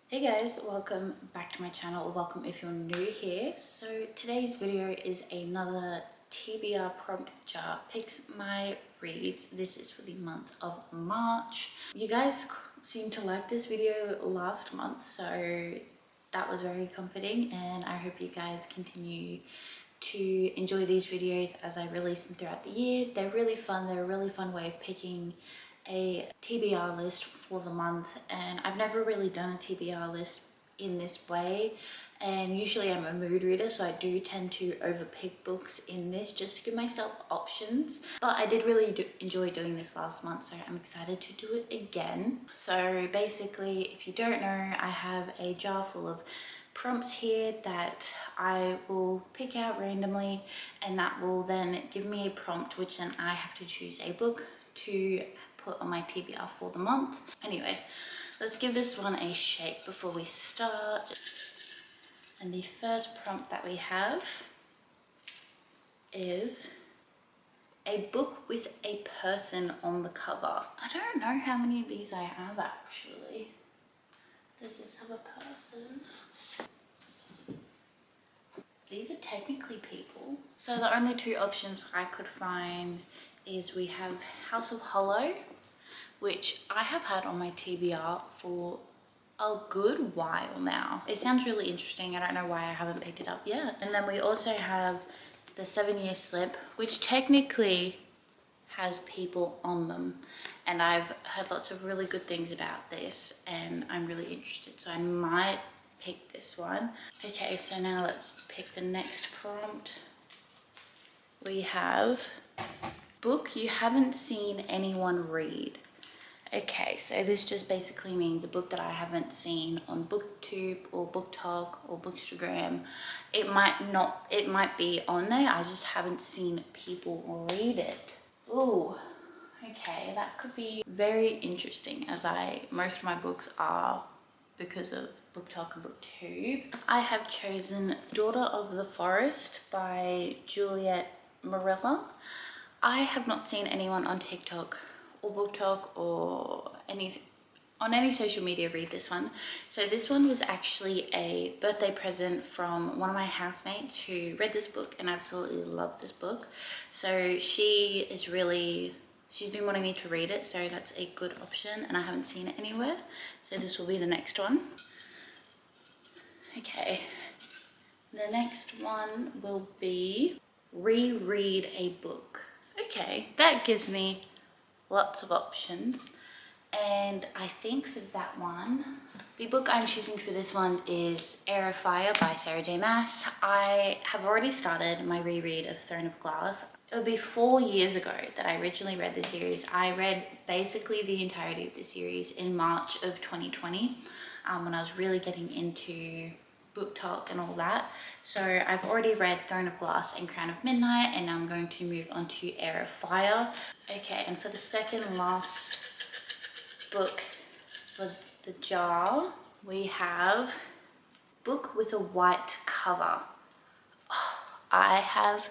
Hey guys, welcome back to my channel, or welcome if you're new here. So today's video is another TBR prompt jar picks my reads. This is for the month of March. You guys seemed to like this video last month, so that was very comforting, and I hope you guys continue to enjoy these videos as I release them throughout the year. They're really fun. They're a really fun way of picking a TBR list for the month, and I've never really done a TBR list in this way, and usually I'm a mood reader, so I do tend to overpick books in this just to give myself options. But I did really enjoy doing this last month, so I'm excited to do it again. So basically, if you don't know, I have a jar full of prompts here that I will pick out randomly, and that will then give me a prompt, which then I have to choose a book to put on my TBR for the month. Anyway, let's give this one a shake before we start. And the first prompt that we have is a book with a person on the cover. I don't know how many of these I have actually. Does this have a person? These are technically people. So the only two options I could find is we have House of Hollow, which I have had on my TBR for a good while now. It sounds really interesting. I don't know why I haven't picked it up yet. And then we also have the 7-Year Slip, which technically has people on them. And I've heard lots of really good things about this, and I'm really interested. So I might pick this one. Okay, so now let's pick the next prompt. We have book you haven't seen anyone read. Okay, so this just basically means a book that I haven't seen on BookTube or BookTok or Bookstagram. It might be on there, I just haven't seen people read it. Ooh, okay, that could be very interesting, as most of my books are because of BookTok and BookTube. I have chosen Daughter of the Forest by Juliet Morella. I have not seen anyone on TikTok or BookTok or on any social media read this one. So this one was actually a birthday present from one of my housemates who read this book and absolutely loved this book. So she's been wanting me to read it, so that's a good option, and I haven't seen it anywhere. So this will be the next one. Okay, the next one will be reread a book. Okay, that gives me lots of options, and I think for that one, the book I'm choosing for this one is Air of Fire by Sarah J Maas. I have already started my reread of Throne of Glass. It would be 4 years ago that I originally read the series. I read basically the entirety of the series in March of 2020, when I was really getting into BookTok and all that. So I've already read Throne of Glass and Crown of Midnight, and now I'm going to move on to Air of Fire. Okay, and for the second and last book for the jar, we have Book with a White Cover. Oh, I have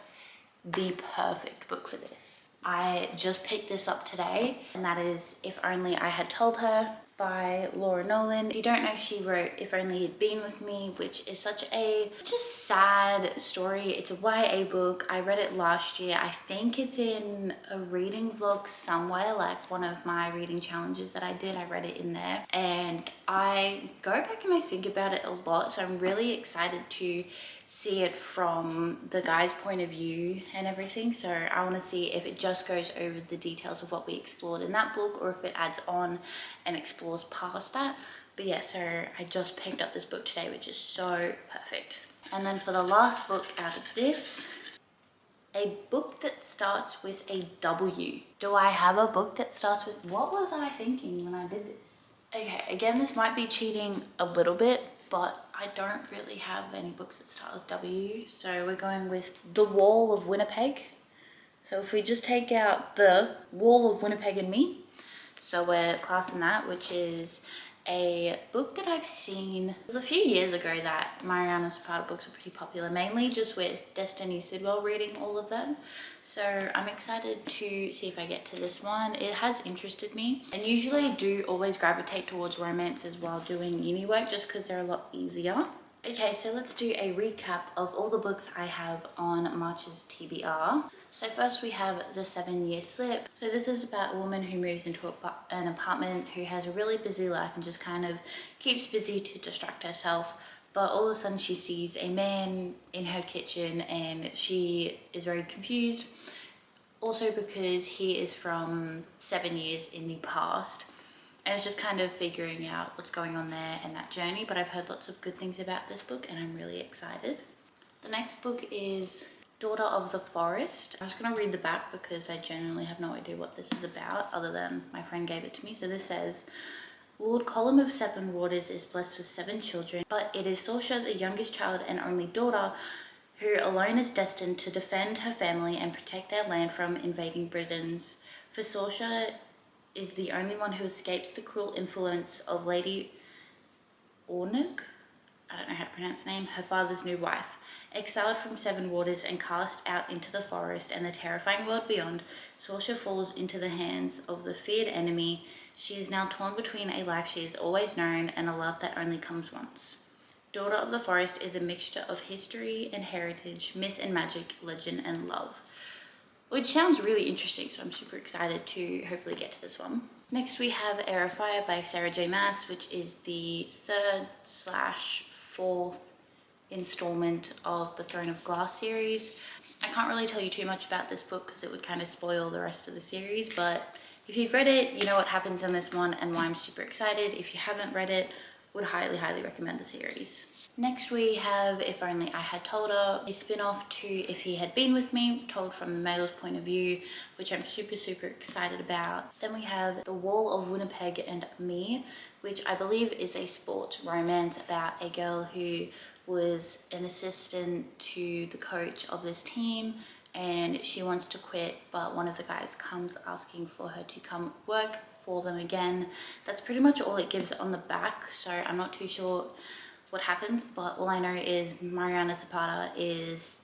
the perfect book for this. I just picked this up today, and that is If Only I Had Told Her by Laura Nolan. If you don't know, she wrote If Only You'd Been With Me, which is such a sad story. It's a YA book. I read it last year. I think it's in a reading vlog somewhere, like one of my reading challenges that I did. I read it in there, and I go back and I think about it a lot, so I'm really excited to see it from the guy's point of view and everything. So I want to see if it just goes over the details of what we explored in that book, or if it adds on and explores past that. But yeah, so I just picked up this book today, which is so perfect. And then for the last book out of this, a book that starts with a W. Do I have a book that starts with, what was I thinking when I did this? Okay, again, this might be cheating a little bit, but I don't really have any books that start with W. So we're going with The Wall of Winnipeg. So if we just take out The Wall of Winnipeg and Me, so we're classing that, which is a book that I've seen. It was a few years ago that Mariana Zapata books were pretty popular, mainly just with Destiny Sidwell reading all of them. So I'm excited to see if I get to this one. It has interested me, and usually I do always gravitate towards romances while doing uni work just because they're a lot easier. Okay, so let's do a recap of all the books I have on March's TBR. So first we have The 7-Year Slip. So this is about a woman who moves into an apartment, who has a really busy life and just kind of keeps busy to distract herself. But all of a sudden she sees a man in her kitchen and she is very confused. Also because he is from 7 years in the past. And it's just kind of figuring out what's going on there and that journey. But I've heard lots of good things about this book and I'm really excited. The next book is Daughter of the Forest. I'm just going to read the back because I genuinely have no idea what this is about other than my friend gave it to me. So this says, Lord Colum of Seven Waters is blessed with 7 children, but it is Saoirse, the youngest child and only daughter, who alone is destined to defend her family and protect their land from invading Britons. For Saoirse is the only one who escapes the cruel influence of Lady Ornuk, I don't know how to pronounce the name, her father's new wife. Exiled from 7 Waters and cast out into the forest and the terrifying world beyond, Saoirse falls into the hands of the feared enemy. She is now torn between a life she has always known and a love that only comes once. Daughter of the Forest is a mixture of history and heritage, myth and magic, legend and love. Which sounds really interesting, so I'm super excited to hopefully get to this one. Next we have Air of Fire by Sarah J Maas, which is the 3rd/4th installment of the Throne of Glass series. I can't really tell you too much about this book because it would kind of spoil the rest of the series, but if you've read it, you know what happens in this one and why I'm super excited. If you haven't read it, would highly, highly recommend the series. Next we have If Only I Had Told Her, a spin-off to If He Had Been With Me, told from the male's point of view, which I'm super, super excited about. Then we have The Wall of Winnipeg and Me, which I believe is a sports romance about a girl who was an assistant to the coach of this team and she wants to quit, but one of the guys comes asking for her to come work for them again. That's pretty much all it gives on the back, so I'm not too sure what happens, but all I know is Mariana Zapata is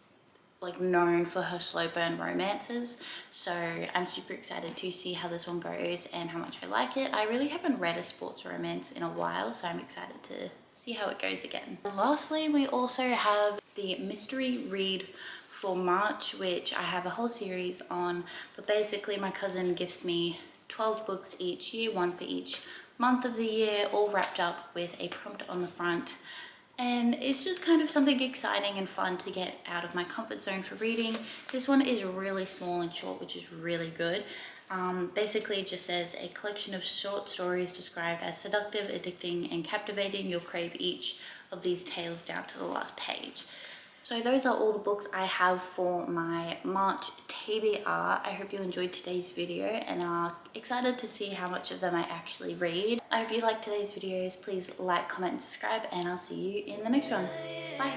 like known for her slow burn romances, so I'm super excited to see how this one goes and how much I like it. I really haven't read a sports romance in a while, so I'm excited to see how it goes again. And lastly, we also have the mystery read for March, which I have a whole series on, but basically my cousin gifts me 12 books each year, one for each month of the year, all wrapped up with a prompt on the front. And it's just kind of something exciting and fun to get out of my comfort zone for reading. This one is really small and short, which is really good. Basically it just says a collection of short stories described as seductive, addicting and captivating. You'll crave each of these tales down to the last page. So those are all the books I have for my March TBR. I hope you enjoyed today's video and are excited to see how much of them I actually read. I hope you liked today's videos. Please like, comment and subscribe, and I'll see you in the next one. Bye.